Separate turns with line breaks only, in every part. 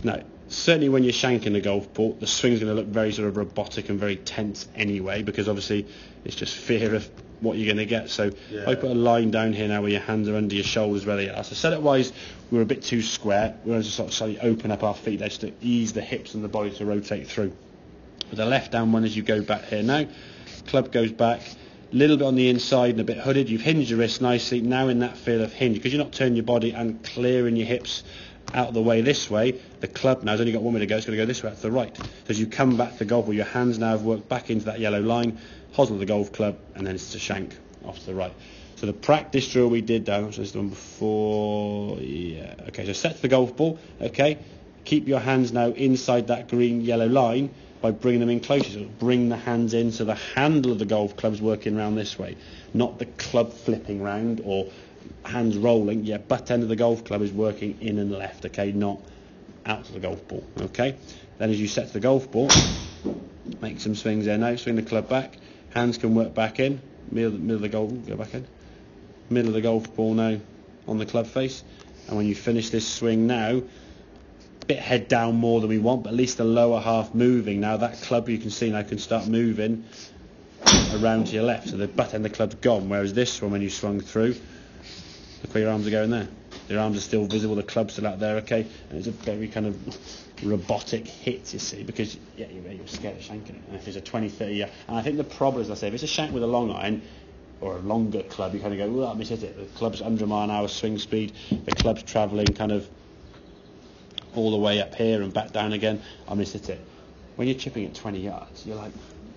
Now, certainly when you're shanking the golf ball, the swing's going to look very sort of robotic and very tense anyway, because obviously it's just fear of what you're going to get. So I put a line down here now where your hands are under your shoulders where they are. So setup wise, we're a bit too square. We're going to sort of slightly open up our feet there just to ease the hips and the body to rotate through. With the left down one as you go back here now, club goes back, a little bit on the inside and a bit hooded. You've hinged your wrist nicely. Now in that feel of hinge, because you're not turning your body and clearing your hips out of the way this way, the club now has only got one way to go. It's going to go this way, to the right. So as you come back to the golf ball, your hands now have worked back into that yellow line, hosel the golf club, and then it's to shank off to the right. So the practice drill we did down, which was done before, okay, so set to the golf ball, okay, keep your hands now inside that green yellow line by bringing them in closer. So bring the hands in so the handle of the golf club's working round this way, not the club flipping round or hands rolling. Yeah, butt end of the golf club is working in and left, okay, not out to the golf ball, okay. Then as you set to the golf ball, make some swings there now, swing the club back, hands can work back in, middle of the golf, go back in, middle of the golf ball now on the club face, and when you finish this swing now, bit head down more than we want, but at least the lower half moving. Now that club, you can see now, can start moving around to your left, so the butt end of the club's gone, whereas this one, when you swung through, look where your arms are going there. Your arms are still visible, the club's still out there, okay, and it's a very kind of robotic hit, you see, because you're scared of shanking it. And if it's a 20-30 yard, and I think the problem is, I say, if it's a shank with a long iron or a longer club, you kind of go, well, let me hit it. The club's under a mile an hour swing speed, the club's travelling kind of all the way up here and back down again, I miss it. When you're chipping at 20 yards, you're like,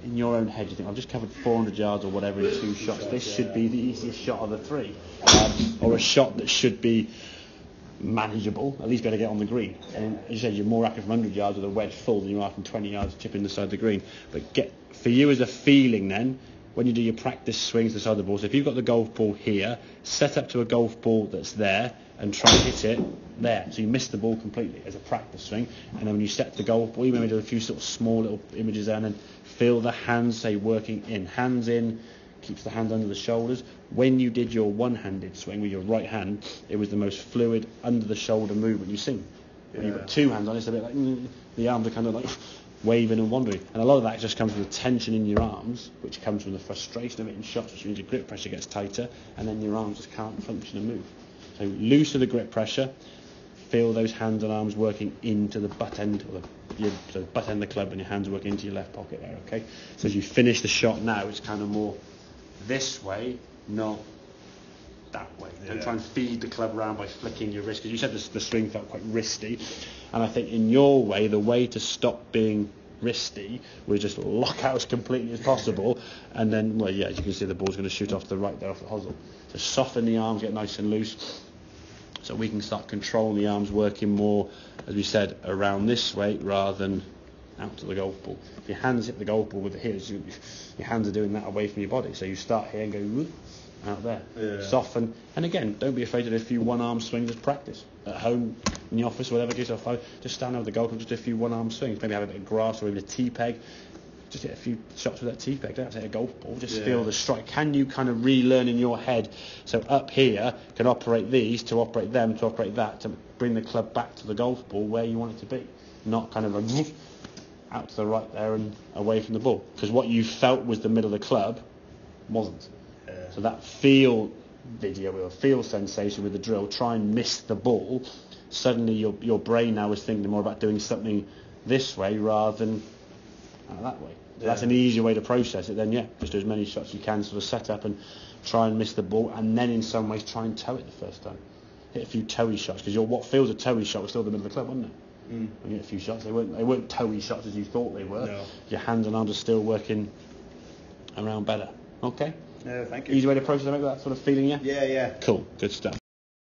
in your own head, you think, I've just covered 400 yards or whatever in 2 shots. This should be the easiest shot of the 3, or a shot that should be manageable, at least better get on the green. And as you said, you're more accurate from 100 yards with a wedge full than you are from 20 yards chipping the side of the green. But for you as a feeling then, when you do your practice swings to the side of the ball, so if you've got the golf ball here, set up to a golf ball that's there and try and hit it there. So you miss the ball completely as a practice swing. And then when you set the golf ball, you maybe do a few sort of small little images there, and then feel the hands, say, working in. Hands in, keeps the hands under the shoulders. When you did your one-handed swing with your right hand, it was the most fluid under the shoulder movement you've seen. When you've got 2 hands on, it's a bit like the arms are kind of like waving and wandering. And a lot of that just comes from the tension in your arms, which comes from the frustration of it in shots, which means your grip pressure gets tighter, and then your arms just can't function and move. So looser the grip pressure, feel those hands and arms working into the butt end, or the butt end of the club, and your hands working into your left pocket there, okay? So as you finish the shot now, it's kind of more this way, not that way. Don't try and feed the club around by flicking your wrist, because you said the swing felt quite wristy, and I think in your way, the way to stop being wristy was just lock out as completely as possible, and then, well, yeah, as you can see, the ball's going to shoot off to the right there, off the hosel. So soften the arms, get nice and loose, so we can start controlling the arms working more, as we said, around this way rather than out to the golf ball. If your hands hit the golf ball with the heels, your hands are doing that away from your body. So you start here and go whoop, out there. Yeah. Soften. And again, don't be afraid to do a few one-arm swings as practice. At home, in the office, whatever, give yourself five. Just stand over the golf and just do a few one-arm swings. Maybe have a bit of grass or even a tee peg. Just hit a few shots with that tee peg. Don't have to hit a golf ball. Just feel the strike. Can you kind of relearn in your head? So up here, can operate these, to operate them, to operate that, to bring the club back to the golf ball where you want it to be. Not kind of a out to the right there and away from the ball. Because what you felt was the middle of the club wasn't. Yeah. So that feel video or feel sensation with the drill, try and miss the ball. Suddenly your brain now is thinking more about doing something this way rather than that way. So that's an easier way to process it. Then just do as many shots as you can, sort of set up and try and miss the ball, and then in some ways try and toe it the first time. Hit a few toey shots, because what feels a toey shot was still the middle of the club, wasn't it? When you hit a few shots, they weren't toey shots as you thought they were. No. Your hands and arms are still working around better. Okay.
Thank you.
Easy way to process it, make that sort of feeling, yeah?
Yeah.
Cool, good stuff.